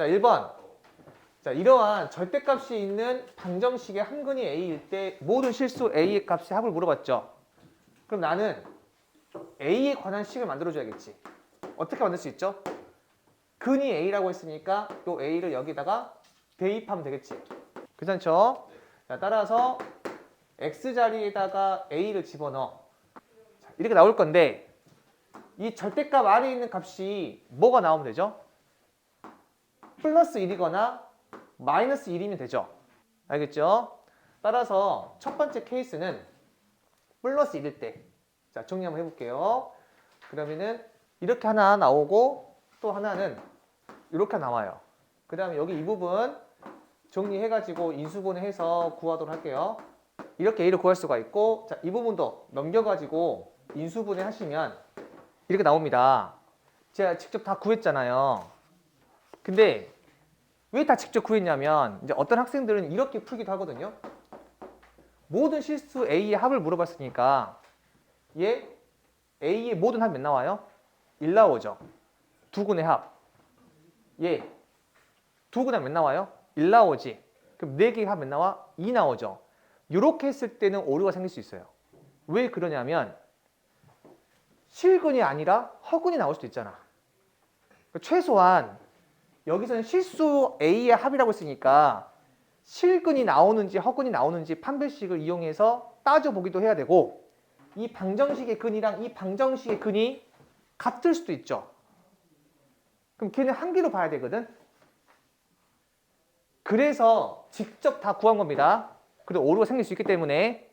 자, 1번. 자, 이러한 절대값이 있는 방정식의 한 근이 a일 때 모든 실수 a의 값의 합을 물어봤죠. 그럼 나는 a에 관한 식을 만들어줘야겠지. 어떻게 만들 수 있죠? 근이 a라고 했으니까 요 a를 여기다가 대입하면 되겠지. 괜찮죠? 자, 따라서 x 자리에다가 a를 집어넣어. 자, 이렇게 나올 건데 이 절대값 안에 있는 값이 뭐가 나오면 되죠? 플러스 1이거나 마이너스 1이면 되죠. 알겠죠? 따라서 첫 번째 케이스는 플러스 1일 때. 자, 정리 한번 해볼게요. 그러면은 이렇게 하나 나오고 또 하나는 이렇게 나와요. 그 다음에 여기 이 부분 정리해가지고 인수분해해서 구하도록 할게요. 이렇게 a를 구할 수가 있고, 자, 이 부분도 넘겨가지고 인수분해 하시면 이렇게 나옵니다. 제가 직접 다 구했잖아요. 근데 왜 다 직접 구했냐면 이제 어떤 학생들은 이렇게 풀기도 하거든요. 모든 실수 A의 합을 물어봤으니까 얘 A의 모든 합이 몇 나와요? 1 나오죠. 두 근의 합. 얘 두 근의 합 몇 나와요? 1 나오지. 그럼 네 개의 합 몇 나와? 2 나오죠. 이렇게 했을 때는 오류가 생길 수 있어요. 왜 그러냐면 실근이 아니라 허근이 나올 수도 있잖아. 최소한 여기서는 실수 A의 합이라고 했으니까 실근이 나오는지 허근이 나오는지 판별식을 이용해서 따져보기도 해야 되고, 이 방정식의 근이랑 이 방정식의 근이 같을 수도 있죠. 그럼 걔는 한 개로 봐야 되거든. 그래서 직접 다 구한 겁니다. 그래도 오류가 생길 수 있기 때문에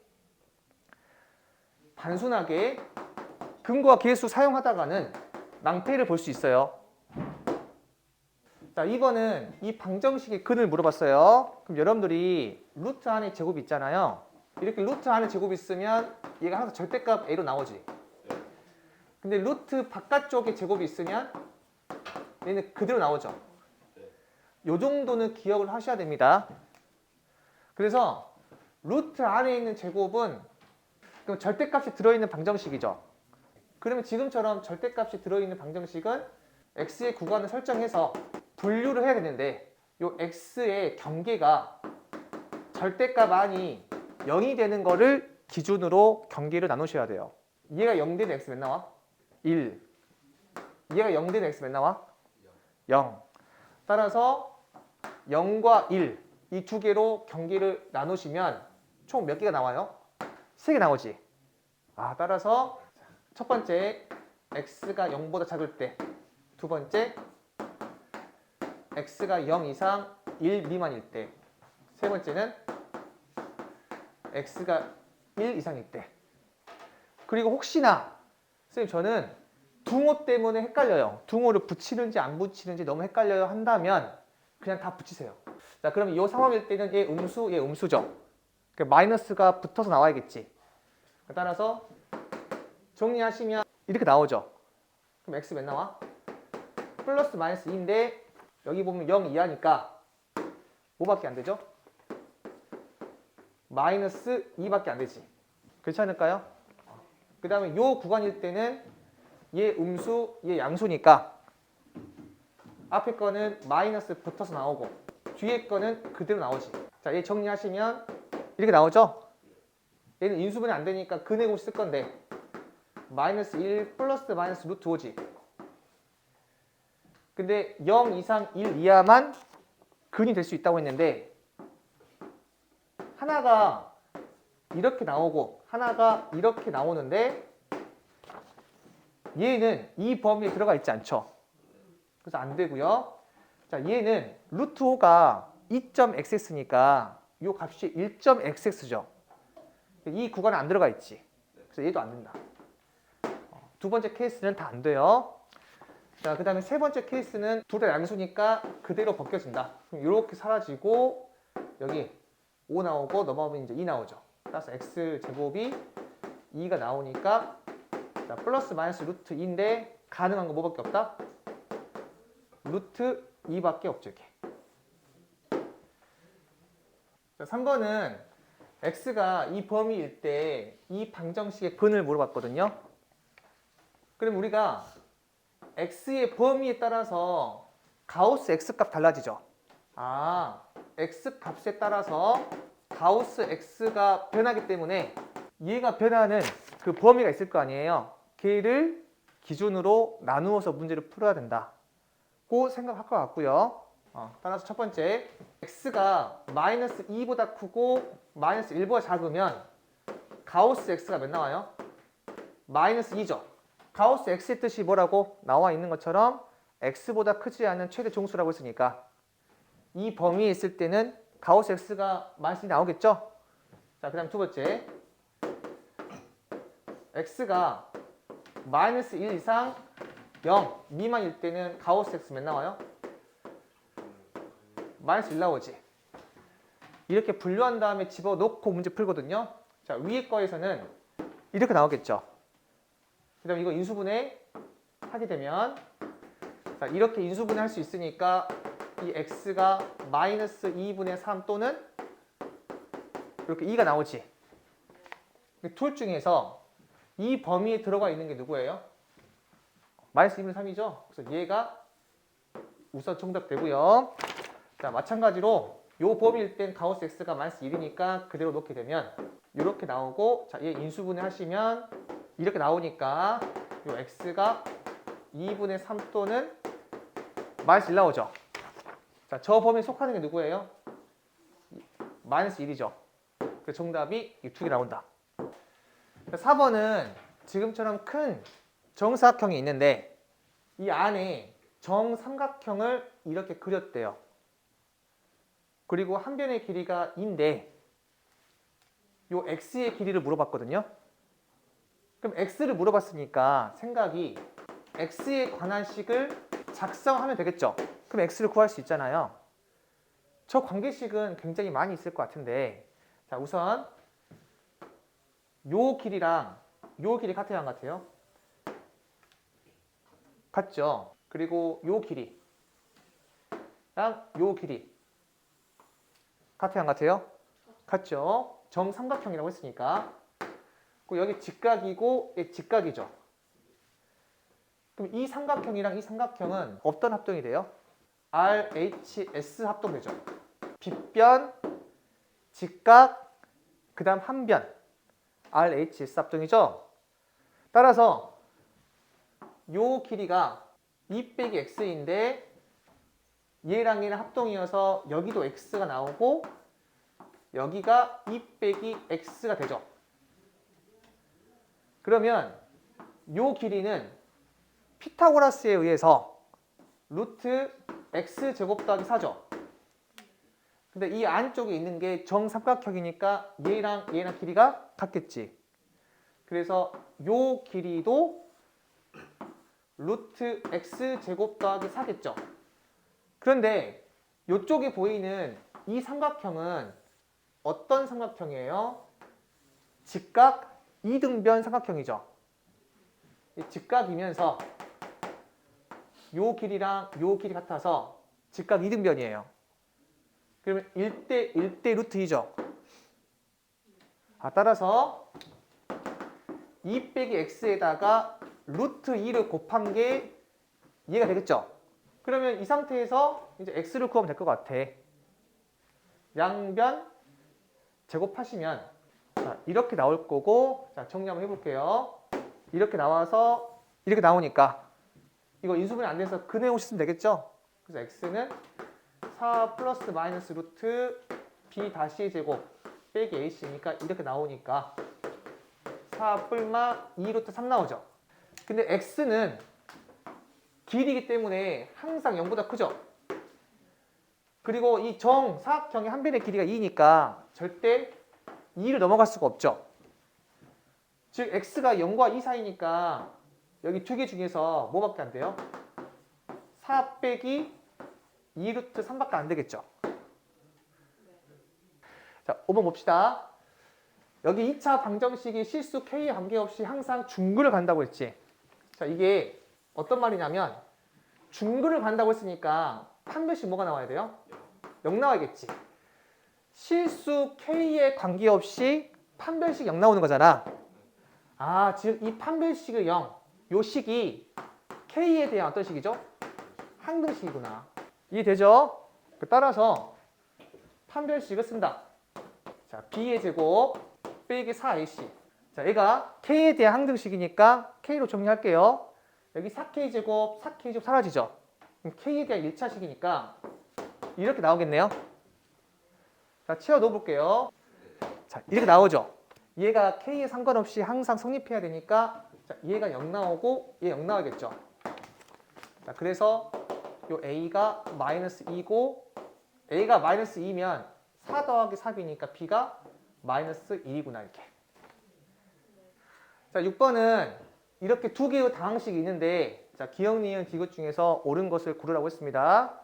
단순하게 근과 계수 사용하다가는 낭패를 볼 수 있어요. 자, 2번은 이 방정식의 근을 물어봤어요. 그럼 여러분들이 루트 안에 제곱이 있잖아요. 이렇게 루트 안에 제곱이 있으면 얘가 항상 절대값 a로 나오지. 근데 루트 바깥쪽에 제곱이 있으면 얘는 그대로 나오죠. 요 정도는 기억을 하셔야 됩니다. 그래서 루트 안에 있는 제곱은 그럼 절대값이 들어있는 방정식이죠. 그러면 지금처럼 절대값이 들어있는 방정식은 x의 구간을 설정해서 분류를 해야 되는데, 요 x의 경계가 절대값 안이 0이 되는 거를 기준으로 경계를 나누셔야 돼요. 얘가 0 되는 x 몇 나와? 1. 얘가 0 되는 x 몇 나와? 0. 따라서 0과 1, 이 두 개로 경계를 나누시면 총 몇 개가 나와요? 3개 나오지. 따라서 첫 번째 x가 0보다 작을 때, 두 번째 x가 0 이상 1 미만일 때, 세 번째는 x가 1 이상일 때. 그리고 혹시나 선생님 저는 둥호 때문에 헷갈려요. 둥호를 붙이는지 안 붙이는지 너무 헷갈려요 한다면 그냥 다 붙이세요. 자, 그러면 이 상황일 때는 얘 음수, 얘 음수죠. 마이너스가 붙어서 나와야겠지. 따라서 정리하시면 이렇게 나오죠. 그럼 x 몇 나와? 플러스 마이너스 2인데 여기 보면 0 이하니까 뭐밖에 안 되죠? 마이너스 2밖에 안 되지. 괜찮을까요? 그 다음에 요 구간일 때는 얘 음수, 얘 양수니까 앞에 거는 마이너스 붙어서 나오고 뒤에 거는 그대로 나오지. 자, 얘 정리하시면 이렇게 나오죠? 얘는 인수분해 안 되니까 근의 공식 쓸 건데 마이너스 1 플러스 마이너스 루트 5지. 근데 0 이상 1 이하만 근이 될 수 있다고 했는데 하나가 이렇게 나오고 하나가 이렇게 나오는데 얘는 이 범위에 들어가 있지 않죠. 그래서 안 되고요. 자, 얘는 루트 5가 2.xx니까 이 값이 1.xx죠. 이 구간에 안 들어가 있지. 그래서 얘도 안 된다. 두 번째 케이스는 다 안 돼요. 자, 그 다음에 세 번째 케이스는 둘 다 양수니까 그대로 벗겨진다. 그럼 이렇게 사라지고 여기 5 나오고 넘어가면 이제 2 나오죠. 따라서 x 제곱이 2가 나오니까 자, 플러스 마이너스 루트 2인데 가능한 거 뭐밖에 없다? 루트 2밖에 없죠. 이렇게. 자, 3번은 x가 이 범위일 때 이 방정식의 근을 물어봤거든요. 그럼 우리가 x의 범위에 따라서 가우스 X값 달라지죠. 아, X값에 따라서 가우스 X가 변하기 때문에 얘가 변하는 그 범위가 있을 거 아니에요. 걔를 기준으로 나누어서 문제를 풀어야 된다고 생각할 것 같고요. 따라서 첫 번째, X가 마이너스 2보다 크고 마이너스 1보다 작으면 가우스 X가 몇 나와요? 마이너스 2죠. 가우스 X의 뜻이 뭐라고 나와 있는 것처럼 X보다 크지 않은 최대 종수라고 했으니까 이 범위에 있을 때는 가우스 X가 마이너스 2 나오겠죠? 자, 그 다음 두 번째, X가 마이너스 1 이상 0 미만일 때는 가우스 X 몇 나와요? 마이너스 1 나오지. 이렇게 분류한 다음에 집어넣고 문제 풀거든요. 자, 위에 거에서는 이렇게 나오겠죠. 그 다음 이거 인수분해 하게 되면 자, 이렇게 인수분해 할 수 있으니까 이 x가 마이너스 2분의 3 또는 이렇게 2가 나오지. 둘 중에서 이 범위에 들어가 있는 게 누구예요? 마이너스 2분의 3이죠. 그래서 얘가 우선 정답 되고요. 자, 마찬가지로 요 범위일 땐 가우스 x가 마이너스 1이니까 그대로 놓게 되면 이렇게 나오고, 자, 얘 인수분해 하시면 이렇게 나오니까 요 x가 2분의 3 또는 마이너스 1 나오죠. 자, 저 범위에 속하는 게 누구예요? 마이너스 1이죠. 그 정답이 이 두 개 나온다. 4번은 지금처럼 큰 정사각형이 있는데 이 안에 정삼각형을 이렇게 그렸대요. 그리고 한 변의 길이가 2인데 요 x의 길이를 물어봤거든요. 그럼 x를 물어봤으니까 생각이 x에 관한 식을 작성하면 되겠죠. 그럼 x를 구할 수 있잖아요. 저 관계식은 굉장히 많이 있을 것 같은데, 자, 우선 요 길이랑 요 길이 같아요, 안 같아요? 같죠. 그리고 요 길이랑 요 길이 같아요, 안 같아요? 같죠. 정삼각형이라고 했으니까. 그리고 여기 직각이고 얘 직각이죠. 그럼 이 삼각형이랑 이 삼각형은 어떤 합동이 돼요? RHS 합동되죠. 빗변, 직각, 그 다음 한변, RHS 합동이죠. 따라서 요 길이가 2 빼기 x인데 얘랑 얘랑 합동이어서 여기도 x가 나오고 여기가 2 빼기 x가 되죠. 그러면 요 길이는 피타고라스에 의해서 루트 x제곱 더하기 4죠. 근데 이 안쪽에 있는 게 정삼각형이니까 얘랑 얘랑 길이가 같겠지. 그래서 요 길이도 루트 x제곱 더하기 4겠죠. 그런데 이쪽에 보이는 이 삼각형은 어떤 삼각형이에요? 직각 이등변 삼각형이죠. 직각이면서 요 길이랑 요 길이 같아서 직각 이등변이에요. 그러면 1대 루트 2죠. 따라서 2 빼기 x에다가 루트 2를 곱한 게 얘가 되겠죠. 그러면 이 상태에서 이제 x를 구하면 될 것 같아. 양변 제곱하시면 자, 이렇게 나올 거고, 자, 정리 한번 해볼게요. 이렇게 나와서 이렇게 나오니까 이거 인수분해 안 돼서 그 내용 쓰면 되겠죠. 그래서 x는 4 플러스 마이너스 루트 b 다시 제곱 빼기 ac니까 이렇게 나오니까 4 뿔마 2 루트 3 나오죠. 근데 x는 길이기 때문에 항상 0보다 크죠. 그리고 이 정사각형의 한 변의 길이가 2니까 절대 2를 넘어갈 수가 없죠. 즉 x가 0과 2 사이니까 여기 두 개 중에서 뭐밖에 안 돼요? 4 빼기 2 루트 3밖에 안 되겠죠. 자, 5번 봅시다. 여기 2차 방정식이 실수 k에 관계없이 항상 중근을 간다고 했지. 자, 이게 어떤 말이냐면 중근을 간다고 했으니까 판별식 뭐가 나와야 돼요? 0 나와야겠지. 실수 k에 관계없이 판별식 0 나오는 거잖아. 즉 이 판별식의 0, 요 식이 k에 대한 어떤 식이죠? 항등식이구나. 이해되죠? 따라서 판별식을 쓴다. 자, b의 제곱 빼기 4ac. 자, 얘가 k에 대한 항등식이니까 k로 정리할게요. 여기 4k 제곱, 4k 제곱 사라지죠? 그럼 k에 대한 1차식이니까 이렇게 나오겠네요. 자, 채워 넣어볼게요. 자, 이렇게 나오죠? 얘가 k에 상관없이 항상 성립해야 되니까 자, 얘가 0 나오고 얘 0 나오겠죠? 자, 그래서 요 a가 마이너스 2고 a가 마이너스 2면 4 더하기 3이니까 b가 마이너스 1이구나 이렇게. 자, 6번은 이렇게 두 개의 다항식이 있는데 자, 기억, 니은, 디귿 중에서 옳은 것을 고르라고 했습니다.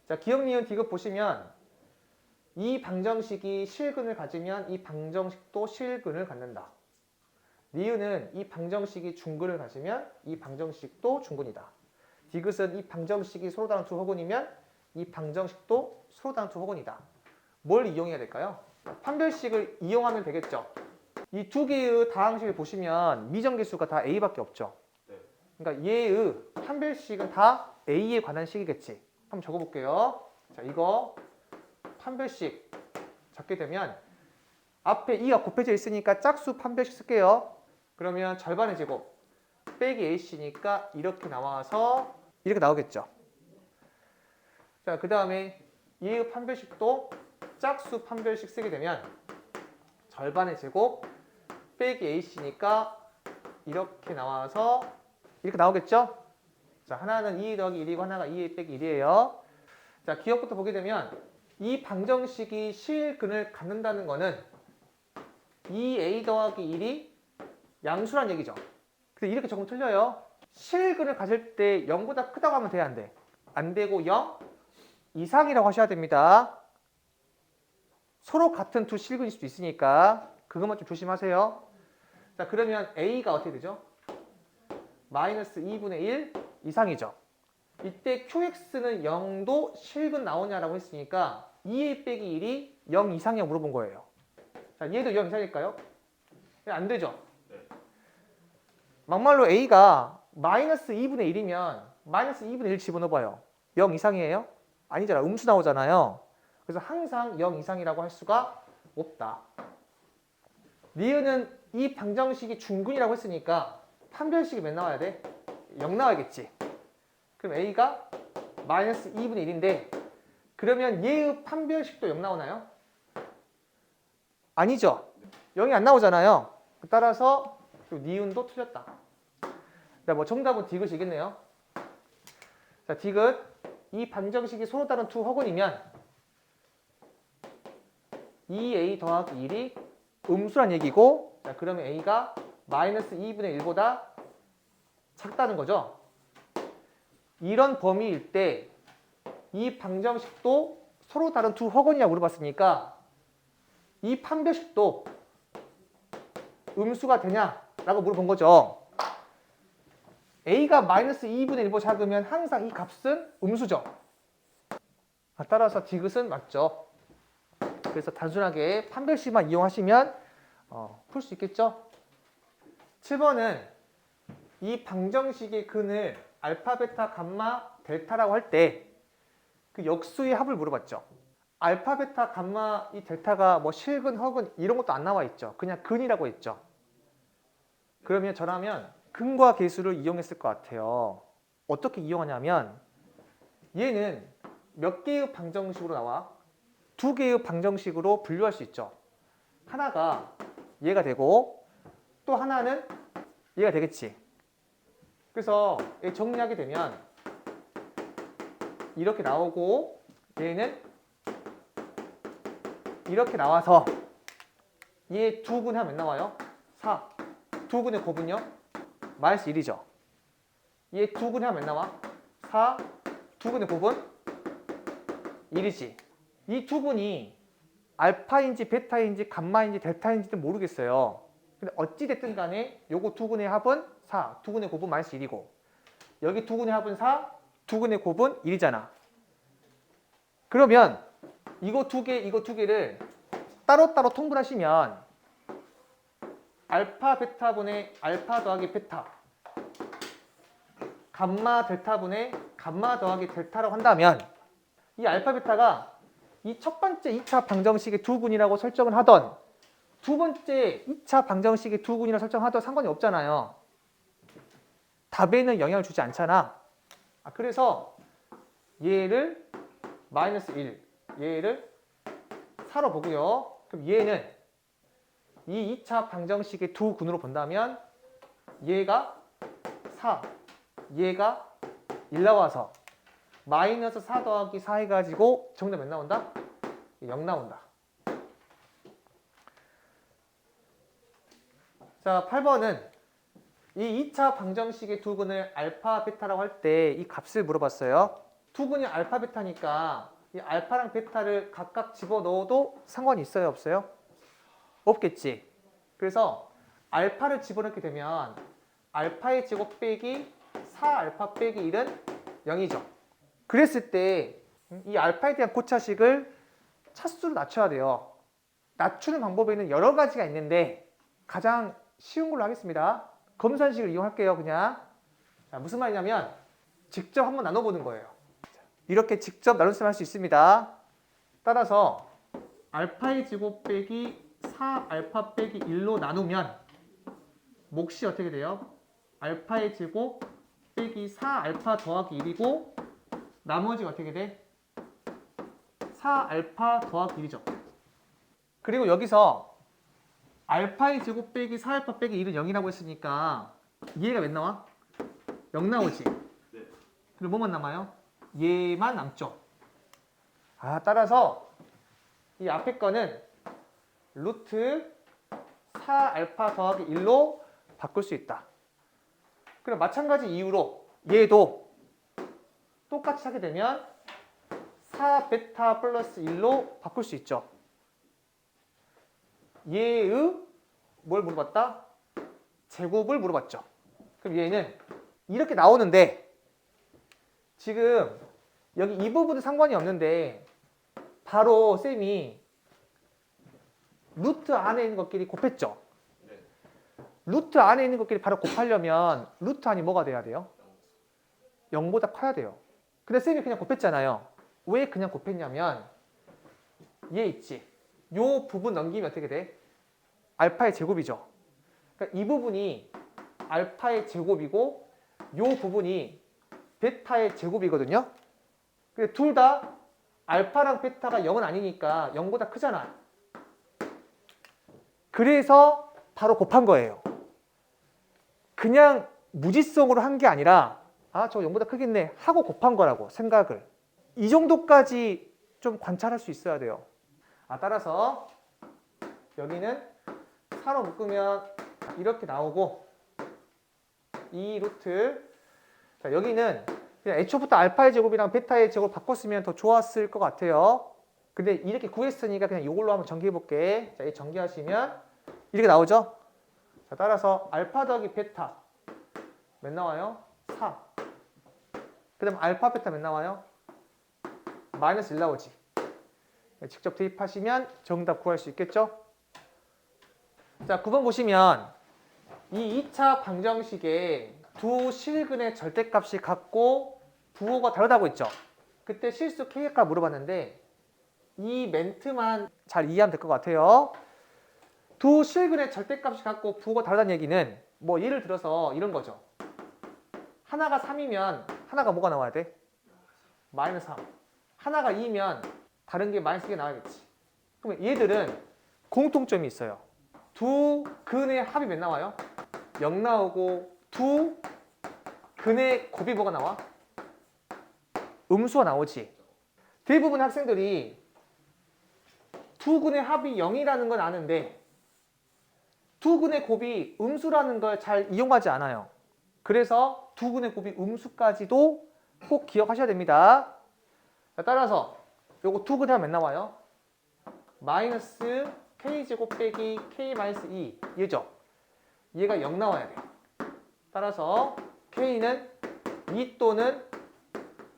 자, 기억, 니은, 디귿 보시면 이 방정식이 실근을 가지면 이 방정식도 실근을 갖는다. 니은은 이 방정식이 중근을 가지면 이 방정식도 중근이다. 디귿은 이 방정식이 서로 다른 두 허근이면 이 방정식도 서로 다른 두 허근이다. 뭘 이용해야 될까요? 판별식을 이용하면 되겠죠. 이 두 개의 다항식을 보시면 미정계수가 다 a밖에 없죠. 그러니까 얘의 판별식은 다 a에 관한 식이겠지. 한번 적어볼게요. 자, 이거 판별식 적게 되면 앞에 2가 곱해져 있으니까 짝수 판별식 쓸게요. 그러면 절반의 제곱 빼기 ac니까 이렇게 나와서 이렇게 나오겠죠. 자, 그 다음에 얘의 판별식도 짝수 판별식 쓰게 되면 절반의 제곱 빼기 ac니까 이렇게 나와서 이렇게 나오겠죠? 자, 하나는 2 더하기 1이고 하나가 2 빼기 1이에요. 자, 기억부터 보게 되면 이 방정식이 실근을 갖는다는 거는 2a 더하기 1이 양수란 얘기죠. 근데 이렇게 적으면 틀려요. 실근을 가질 때 0보다 크다고 하면 돼, 안 돼? 안 되고 0 이상이라고 하셔야 됩니다. 서로 같은 두 실근일 수도 있으니까 그것만 좀 조심하세요. 자, 그러면 a가 어떻게 되죠? 마이너스 2분의 1 이상이죠. 이때 qx는 0도 실근 나오냐라고 했으니까 2a 빼기 1이 0 이상이냐고 물어본 거예요. 자, 얘도 0 이상일까요? 안 되죠. 막말로 a가 마이너스 2분의 1이면 마이너스 2분의 1 집어넣어봐요. 0 이상이에요? 아니잖아. 음수 나오잖아요. 그래서 항상 0 이상이라고 할 수가 없다. 니은은 이 방정식이 중근이라고 했으니까 판별식이 몇 나와야 돼? 0 나와야겠지. 그럼 a가 마이너스 2분의 1인데 그러면 얘의 판별식도 0 나오나요? 아니죠. 0이 안 나오잖아요. 따라서 니은도 틀렸다. 자, 뭐 정답은 디귿이겠네요. 자, 디귿 이 방정식이 서로 다른 두 허근이면 2a 더하기 1이 음수란 얘기고 자, 그러면 a가 마이너스 2분의 1보다 작다는 거죠. 이런 범위일 때 이 방정식도 서로 다른 두 허근이라고 물어봤으니까 이 판별식도 음수가 되냐라고 물어본 거죠. a가 마이너스 2분의 1보다 작으면 항상 이 값은 음수죠. 따라서 디귿은 맞죠. 그래서 단순하게 판별식만 이용하시면 풀 수 있겠죠. 7번은 이 방정식의 근을 알파, 베타, 감마, 델타라고 할 때 그 역수의 합을 물어봤죠. 알파, 베타, 감마, 이 델타가 뭐 실근, 허근 이런 것도 안 나와 있죠. 그냥 근이라고 했죠. 그러면 저라면 근과 계수를 이용했을 것 같아요. 어떻게 이용하냐면 얘는 몇 개의 방정식으로 나와? 두 개의 방정식으로 분류할 수 있죠. 하나가 얘가 되고 또 하나는 얘가 되겠지. 그래서 정리하게 되면 이렇게 나오고 얘는 이렇게 나와서 얘 두 근 하면 몇 나와요? 4. 두 근의 곱은요? 마이너스 1이죠. 얘 두 근 하면 몇 나와? 4. 두 근의 곱은 1이지. 이 두 근이 알파인지 베타인지 감마인지 델타인지는 모르겠어요. 근데 어찌 됐든 간에 요거 두 근의 합은 4, 두 근의 곱은 마이너스 1이고 여기 두 근의 합은 4, 두 근의 곱은 1이잖아. 그러면 이거 두 개를 따로따로 통분하시면 알파 베타분의 알파 더하기 베타 감마 델타분의 감마 더하기 델타라고 한다면 이 알파 베타가 이 첫 번째 2차 방정식의 두 군이라고 설정을 하던 두 번째 2차 방정식의 두 군이라고 설정하던 상관이 없잖아요. 답에는 영향을 주지 않잖아. 그래서 얘를 마이너스 1, 얘를 4로 보고요. 그럼 얘는 이 2차 방정식의 두 군으로 본다면 얘가 4, 얘가 1 나와서 마이너스 4 더하기 4 해가지고 정답 몇 나온다? 0 나온다. 자, 8번은 이 2차 방정식의 두 군을 알파, 베타라고 할 때 이 값을 물어봤어요. 두 군이 알파, 베타니까 이 알파랑 베타를 각각 집어넣어도 상관이 있어요? 없어요? 없겠지. 그래서 알파를 집어넣게 되면 알파의 제곱 빼기 4알파 빼기 1은 0이죠. 그랬을 때 이 알파에 대한 고차식을 차수로 낮춰야 돼요. 낮추는 방법에는 여러 가지가 있는데 가장 쉬운 걸로 하겠습니다. 검산식을 이용할게요. 그냥. 자, 무슨 말이냐면 직접 한번 나눠보는 거예요. 이렇게 직접 나눗셈 할 수 있습니다. 따라서 알파의 제곱 빼기 4알파 빼기 1로 나누면 몫이 어떻게 돼요? 알파의 제곱 빼기 4알파 더하기 1이고 나머지가 어떻게 돼? 4알파 더하기 1이죠. 그리고 여기서 알파의 제곱 빼기 4알파 빼기 1은 0이라고 했으니까 얘가 몇 나와? 0 나오지? 네. 그리고 뭐만 남아요? 얘만 남죠. 따라서 이 앞에 거는 루트 4알파 더하기 1로 바꿀 수 있다. 그럼 마찬가지 이유로 얘도 똑같이 하게 되면 4베타 플러스 1로 바꿀 수 있죠. 얘의 뭘 물어봤다? 제곱을 물어봤죠. 그럼 얘는 이렇게 나오는데 지금 여기 이 부분은 상관이 없는데 바로 쌤이 루트 안에 있는 것끼리 곱했죠. 네. 루트 안에 있는 것끼리 바로 곱하려면 루트 안이 뭐가 돼야 돼요? 0보다 커야 돼요. 근데 쌤이 그냥 곱했잖아요. 왜 그냥 곱했냐면 얘 있지. 요 부분 넘기면 어떻게 돼? 알파의 제곱이죠. 그러니까 이 부분이 알파의 제곱이고 요 부분이 베타의 제곱이거든요. 근데 둘 다 알파랑 베타가 0은 아니니까 0보다 크잖아. 그래서 바로 곱한 거예요. 그냥 무지성으로 한 게 아니라 저거 0보다 크겠네 하고 곱한 거라고 생각을. 이 정도까지 좀 관찰할 수 있어야 돼요. 따라서 여기는 4로 묶으면 이렇게 나오고 이 루트 자, 여기는 그냥 애초부터 알파의 제곱이랑 베타의 제곱을 바꿨으면 더 좋았을 것 같아요. 근데 이렇게 구했으니까 그냥 이걸로 한번 전개해 볼게. 자, 이 전개하시면 이렇게 나오죠? 자, 따라서 알파 더하기 베타 몇 나와요? 4. 그 다음 알파 베타 몇 나와요? 마이너스 1 나오지. 직접 대입하시면 정답 구할 수 있겠죠? 자, 9번 보시면 이 2차 방정식에 두 실근의 절대값이 같고 부호가 다르다고 했죠. 그때 실수 K값 물어봤는데 이 멘트만 잘 이해하면 될 것 같아요. 두 실근의 절대값이 같고 부호가 다르다는 얘기는 뭐 예를 들어서 이런 거죠. 하나가 3이면 하나가 뭐가 나와야 돼? 마이너스 3. 하나가 2면 다른 게 마이너스 2가 나와야겠지. 그러면 얘들은 공통점이 있어요. 두 근의 합이 몇 나와요? 0 나오고 두 근의 곱이 뭐가 나와? 음수가 나오지. 대부분 학생들이 두 근의 합이 0이라는 건 아는데 두 근의 곱이 음수라는 걸 잘 이용하지 않아요. 그래서 두 근의 곱이 음수까지도 꼭 기억하셔야 됩니다. 따라서 요거 두 근의 합 몇 나와요? 마이너스 k제곱 빼기 k-2 얘죠? 얘가 0 나와야 돼요. 따라서 k는 2 또는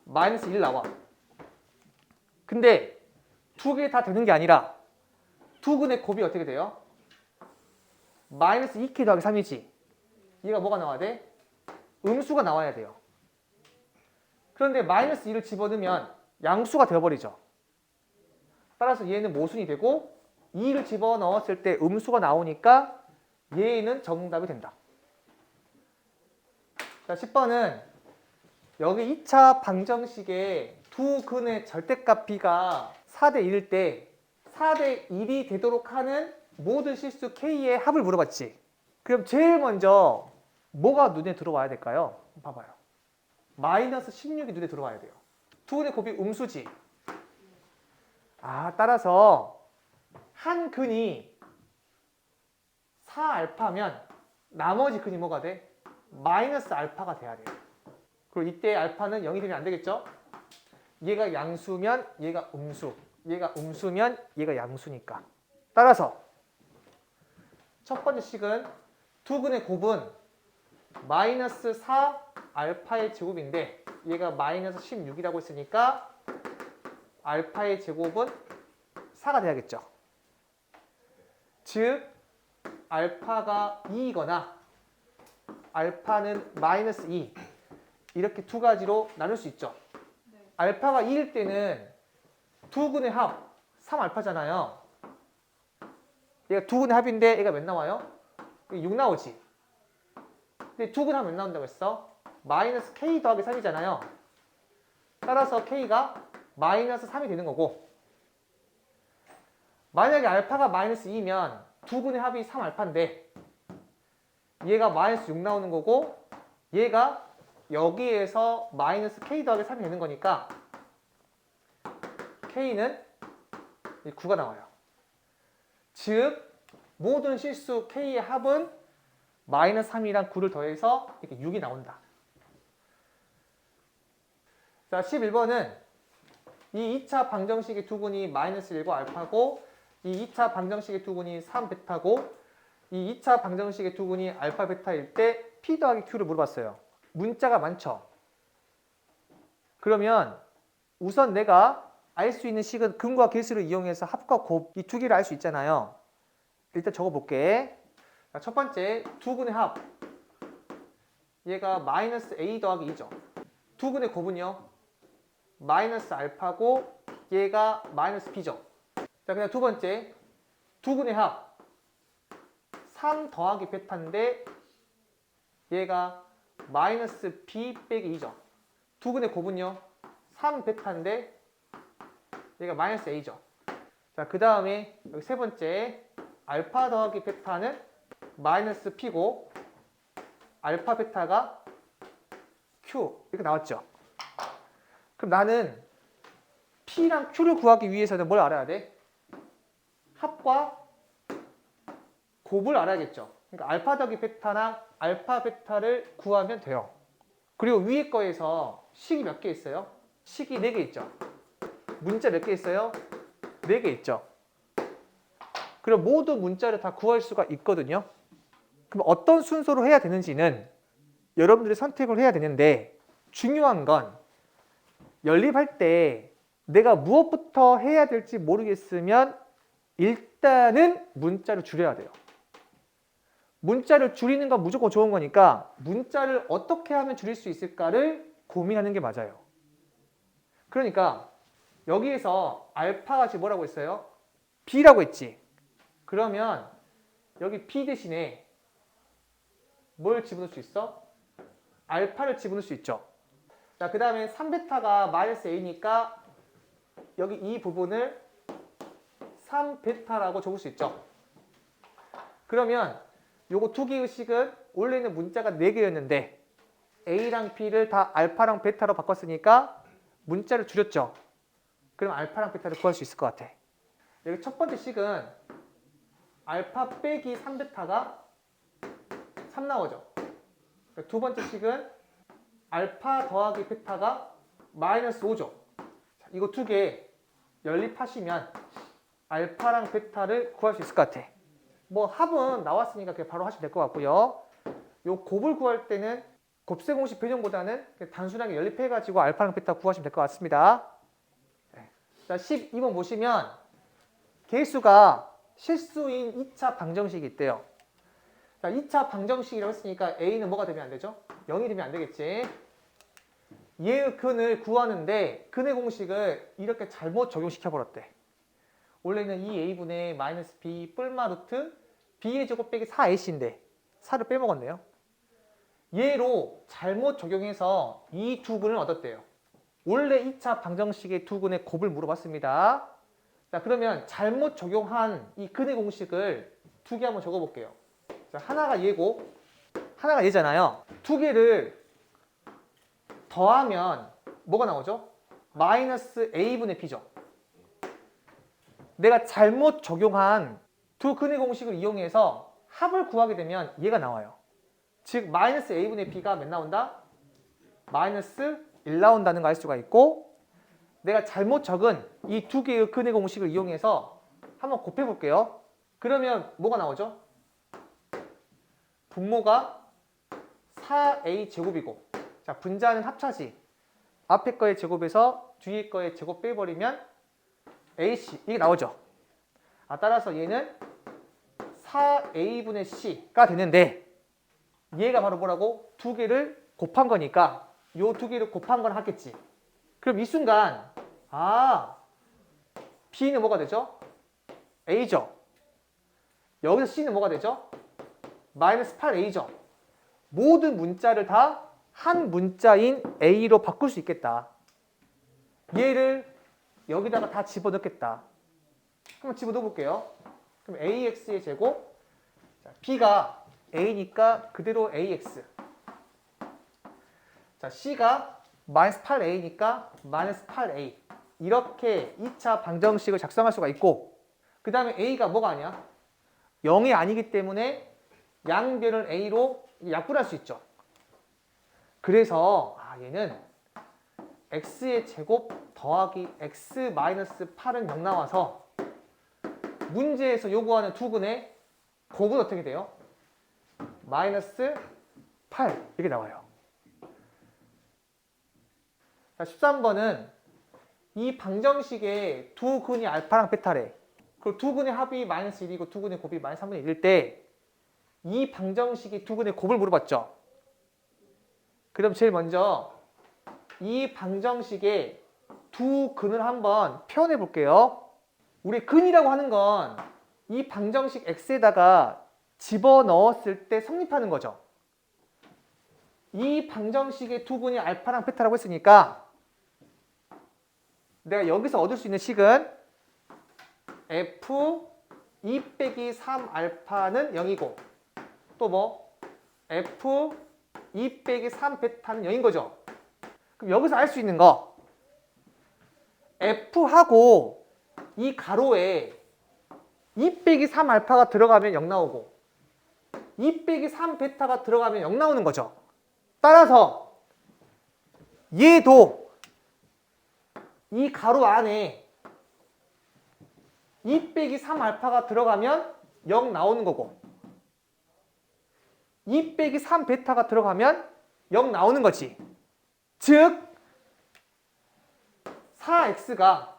마이너스 1 나와. 근데 두 개 다 되는 게 아니라 두 근의 곱이 어떻게 돼요? 마이너스 2k 더하기 3이지. 얘가 뭐가 나와야 돼? 음수가 나와야 돼요. 그런데 마이너스 2를 집어넣으면 양수가 되어버리죠. 따라서 얘는 모순이 되고 2를 집어넣었을 때 음수가 나오니까 얘는 정답이 된다. 자, 10번은 여기 2차 방정식의 두 근의 절대값 b가 4대 1일 때 4대 1이 되도록 하는 모든 실수 k의 합을 물어봤지. 그럼 제일 먼저 뭐가 눈에 들어와야 될까요? 봐봐요. 마이너스 16이 눈에 들어와야 돼요. 두 근의 곱이 음수지. 따라서 한 근이 4알파면 나머지 근이 뭐가 돼? 마이너스 알파가 돼야 돼요. 그리고 이때 알파는 0이 되면 안 되겠죠? 얘가 양수면 얘가 음수, 얘가 음수면 얘가 양수니까. 따라서 첫 번째 식은 두 근의 곱은 마이너스 4 알파의 제곱인데 얘가 마이너스 16이라고 했으니까 알파의 제곱은 4가 돼야겠죠. 즉 알파가 2이거나 알파는 마이너스 2 이렇게 두 가지로 나눌 수 있죠. 네. 알파가 2일 때는 두 근의 합 3알파잖아요. 얘가 두 근의 합인데 얘가 몇 나와요? 6 나오지. 근데 두 근의 합 몇 나온다고 했어? 마이너스 k 더하기 3이잖아요. 따라서 k가 마이너스 3이 되는 거고, 만약에 알파가 마이너스 2면 두 근의 합이 3알파인데 얘가 마이너스 6 나오는 거고 얘가 여기에서 마이너스 k 더하기 3이 되는 거니까 k는 9가 나와요. 즉 모든 실수 k의 합은 마이너스 3이랑 9를 더해서 이렇게 6이 나온다. 자, 11번은 이 2차 방정식의 두근이 마이너스 1과 알파고 이 2차 방정식의 두근이 3베타고 이 2차 방정식의 두근이 알파 베타일 때 P 더하기 Q를 물어봤어요. 문자가 많죠? 그러면 우선 내가 알 수 있는 식은 근과 계수를 이용해서 합과 곱 이 두 개를 알 수 있잖아요. 일단 적어볼게. 자, 첫 번째 두 근의 합 얘가 마이너스 A 더하기 2죠. 두 근의 곱은요 마이너스 알파고 얘가 마이너스 B죠. 자, 그냥 두 번째 두 근의 합 3 더하기 베타인데 얘가 마이너스 B 빼기 2죠. 두 근의 곱은요 3베타인데 얘가 마이너스 A죠. 자, 그 다음에 여기 세 번째 알파 더하기 베타는 마이너스 P고 알파 베타가 Q 이렇게 나왔죠. 그럼 나는 P랑 Q를 구하기 위해서는 뭘 알아야 돼? 합과 곱을 알아야겠죠. 그러니까 알파 더하기 베타랑 알파 베타를 구하면 돼요. 그리고 위에 거에서 식이 몇 개 있어요? 식이 4개 있죠. 문자 몇 개 있어요? 4개 있죠. 그럼 모든 문자를 다 구할 수가 있거든요. 그럼 어떤 순서로 해야 되는지는 여러분들이 선택을 해야 되는데 중요한 건 연립할 때 내가 무엇부터 해야 될지 모르겠으면 일단은 문자를 줄여야 돼요. 문자를 줄이는 건 무조건 좋은 거니까 문자를 어떻게 하면 줄일 수 있을까를 고민하는 게 맞아요. 그러니까 여기에서 알파가 지금 뭐라고 했어요? B라고 했지. 그러면 여기 B 대신에 뭘 집어넣을 수 있어? 알파를 집어넣을 수 있죠. 자, 그 다음에 3베타가 마이너스 A니까 여기 이 부분을 3베타라고 적을 수 있죠. 그러면 요거 두 개의 식은 원래 있는 문자가 4개였는데 A랑 B를 다 알파랑 베타로 바꿨으니까 문자를 줄였죠. 그럼 알파랑 베타를 구할 수 있을 것 같아. 여기 첫 번째 식은 알파 빼기 3베타가 3 나오죠. 두 번째 식은 알파 더하기 베타가 마이너스 5죠. 자, 이거 두 개 연립하시면 알파랑 베타를 구할 수 있을 것 같아. 뭐 합은 나왔으니까 그냥 바로 하시면 될 것 같고요. 요 곱을 구할 때는 곱셈 공식 변형보다는 단순하게 연립해가지고 알파랑 베타 구하시면 될 것 같습니다. 자, 12번 보시면 개수가 실수인 2차 방정식이 있대요. 자, 2차 방정식이라고 했으니까 A는 뭐가 되면 안 되죠? 0이 되면 안 되겠지. 얘의 근을 구하는데 근의 공식을 이렇게 잘못 적용시켜 버렸대. 원래는 2a분의 마이너스 b 뿔마 루트 b의 제곱 빼기 4ac인데 4를 빼먹었네요. 얘로 잘못 적용해서 이 두 근을 얻었대요. 원래 2차 방정식의 두 근의 곱을 물어봤습니다. 자, 그러면 잘못 적용한 이 근의 공식을 두 개 한번 적어볼게요. 자, 하나가 얘고 하나가 얘잖아요. 두 개를 더하면 뭐가 나오죠? 마이너스 a분의 b죠. 내가 잘못 적용한 두 근의 공식을 이용해서 합을 구하게 되면 얘가 나와요. 즉 마이너스 a분의 b가 몇 나온다? 마이너스 1 나온다는 걸 알 수가 있고, 내가 잘못 적은 이 두 개의 근의 공식을 이용해서 한번 곱해 볼게요. 그러면 뭐가 나오죠? 분모가 4a 제곱이고, 자, 분자는 합차지. 앞에 거의 제곱에서 뒤에 거의 제곱 빼버리면 ac 이게 나오죠. 따라서 얘는 4a분의 c가 되는데, 얘가 바로 뭐라고? 두 개를 곱한 거니까 요 두 개를 곱한 건 하겠지. 그럼 이 순간 b는 뭐가 되죠? a죠. 여기서 c는 뭐가 되죠? 마이너스 8a죠. 모든 문자를 다 한 문자인 a로 바꿀 수 있겠다. 얘를 여기다가 다 집어넣겠다. 한번 집어넣어 볼게요. 그럼 ax의 제곱, 자, b가 a니까 그대로 ax, 자, c가 마이너스 8a니까 마이너스 8a. 이렇게 2차 방정식을 작성할 수가 있고, 그 다음에 a가 뭐가 아니야? 0이 아니기 때문에 양변을 a로 약분할 수 있죠. 그래서 얘는 x의 제곱 더하기 x 마이너스 8은 0 나와서 문제에서 요구하는 두 근의 곱은 어떻게 돼요? 마이너스 8 이렇게 나와요. 자, 13번은 이 방정식의 두 근이 알파랑 베타래. 그리고 두 근의 합이 마이너스 1이고 두 근의 곱이 마이너스 3분의 1일 때 이 방정식의 두 근의 곱을 물어봤죠. 그럼 제일 먼저 이 방정식의 두 근을 한번 표현해 볼게요. 우리 근이라고 하는 건 이 방정식 x에다가 집어넣었을 때 성립하는 거죠. 이 방정식의 두 근이 알파랑 베타라고 했으니까 내가 여기서 얻을 수 있는 식은 f 2 빼기 3 알파는 0이고, 또 뭐 f 2 빼기 3 베타는 0인 거죠. 그럼 여기서 알 수 있는 거, f하고 이 가로에 2 빼기 3 알파가 들어가면 0 나오고 2 빼기 3 베타가 들어가면 0 나오는 거죠. 따라서 얘도 이 가로 안에 2 빼기 3 알파가 들어가면 0 나오는 거고, 2 빼기 3 베타가 들어가면 0 나오는 거지. 즉 4x가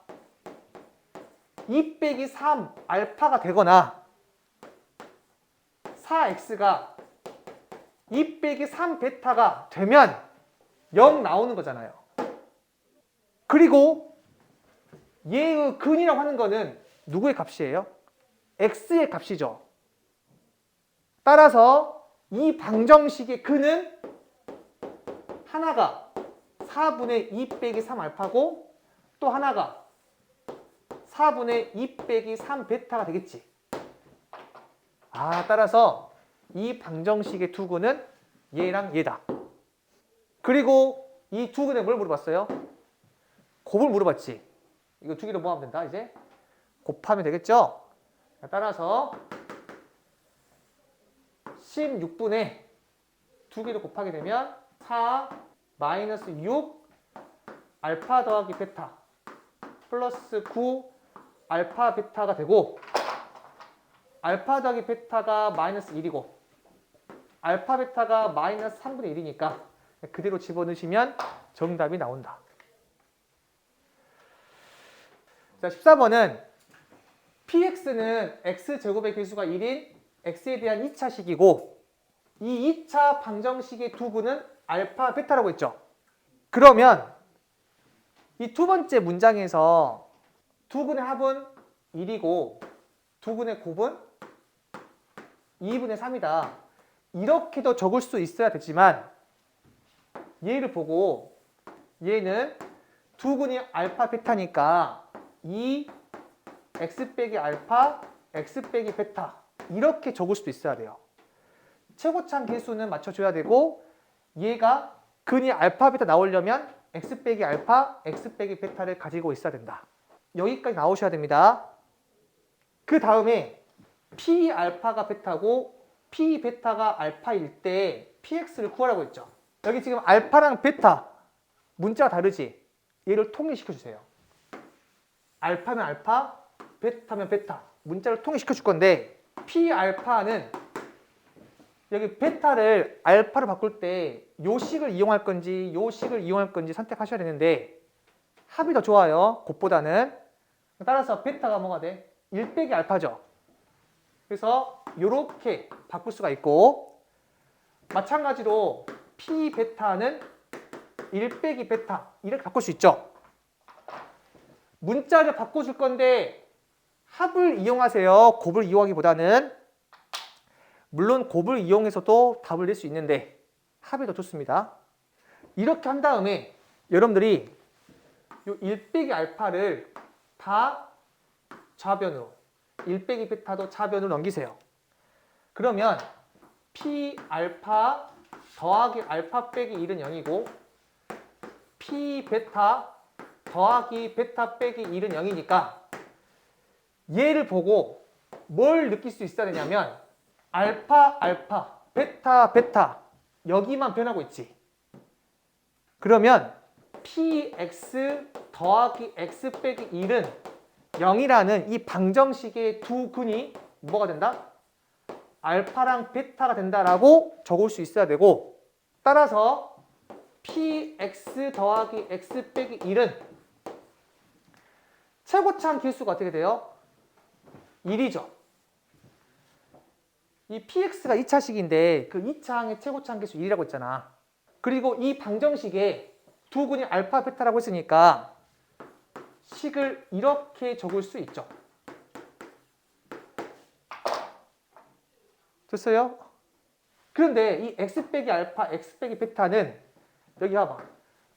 2 빼기 3 알파가 되거나 4x가 2 빼기 3 베타가 되면 0 나오는 거잖아요. 그리고 얘의 근이라고 하는 거는 누구의 값이에요? x의 값이죠. 따라서 이 방정식의 근은 하나가 4분의 2 빼기 3 알파고 또 하나가 4분의 2 빼기 3 베타가 되겠지. 따라서 이 방정식의 두 근은 얘랑 얘다. 그리고 이 두 근에 뭘 물어봤어요? 곱을 물어봤지. 이거 두 개로 뭐 하면 된다? 이제 곱하면 되겠죠? 따라서 16분의 두 개를 곱하게 되면 4 마이너스 6 알파 더하기 베타 플러스 9 알파 베타가 되고, 알파 더하기 베타가 마이너스 1이고 알파 베타가 마이너스 3분의 1이니까 그대로 집어넣으시면 정답이 나온다. 자, 14번은 px는 x제곱의 개수가 1인 x에 대한 2차식이고 이 2차 방정식의 두 근은 알파 베타라고 했죠. 그러면 이 두 번째 문장에서 두근의 합은 1이고 두근의 곱은 2분의 3이다. 이렇게도 적을 수 있어야 되지만 얘를 보고 얘는 두근이 알파 베타니까 2x 빼기 알파 x 빼기 베타 이렇게 적을 수도 있어야 돼요. 최고참 계수는 맞춰줘야 되고 얘가 근이 알파 베타 나오려면 x 빼기 알파 x 빼기 베타를 가지고 있어야 된다. 여기까지 나오셔야 됩니다. 그 다음에 p 알파가 베타고 p 베타가 알파일 때 px를 구하라고 했죠. 여기 지금 알파랑 베타 문자가 다르지? 얘를 통일시켜 주세요. 알파면 알파, 베타면 베타 문자를 통일시켜 줄 건데 p 알파는 여기 베타를 알파로 바꿀 때 요 식을 이용할 건지 요 식을 이용할 건지 선택하셔야 되는데 합이 더 좋아요. 곱보다는. 따라서 베타가 뭐가 돼? 1 빼기 알파죠. 그래서 이렇게 바꿀 수가 있고 마찬가지로 p 베타는 1 빼기 베타 이렇게 바꿀 수 있죠. 문자를 바꿔줄 건데 합을 이용하세요. 곱을 이용하기보다는. 물론 곱을 이용해서도 답을 낼 수 있는데 합이 더 좋습니다. 이렇게 한 다음에 여러분들이 요 1 빼기 알파를 다 좌변으로 1 빼기 베타도 좌변으로 넘기세요. 그러면 p 알파 더하기 알파 빼기 1은 0이고 p 베타 더하기 베타 빼기 1은 0이니까 얘를 보고 뭘 느낄 수 있어야 되냐면 알파 알파 베타 베타 여기만 변하고 있지. 그러면 px 더하기 x 빼기 1은 0이라는 이 방정식의 두 근이 뭐가 된다? 알파랑 베타가 된다라고 적을 수 있어야 되고 따라서 px 더하기 x 빼기 1은 최고참 기수가 어떻게 돼요? 1이죠. 이 px가 2차식인데 그 2차항의 최고참 계수 1이라고 했잖아. 그리고 이 방정식에 두 근이 알파, 베타라고 했으니까 식을 이렇게 적을 수 있죠. 됐어요? 그런데 이 x 빼기 알파, x 빼기 베타는 여기 봐봐.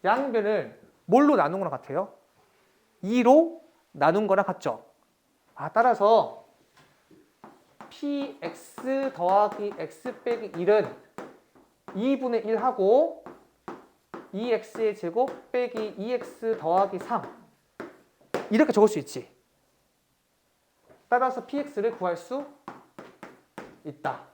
양변을 뭘로 나눈 거랑 같아요? 2로 나눈 거랑 같죠. 따라서 px 더하기 x 빼기 1은 2분의 1 하고 2x의 제곱 빼기 2x 더하기 3 이렇게 적을 수 있지. 따라서 px를 구할 수 있다.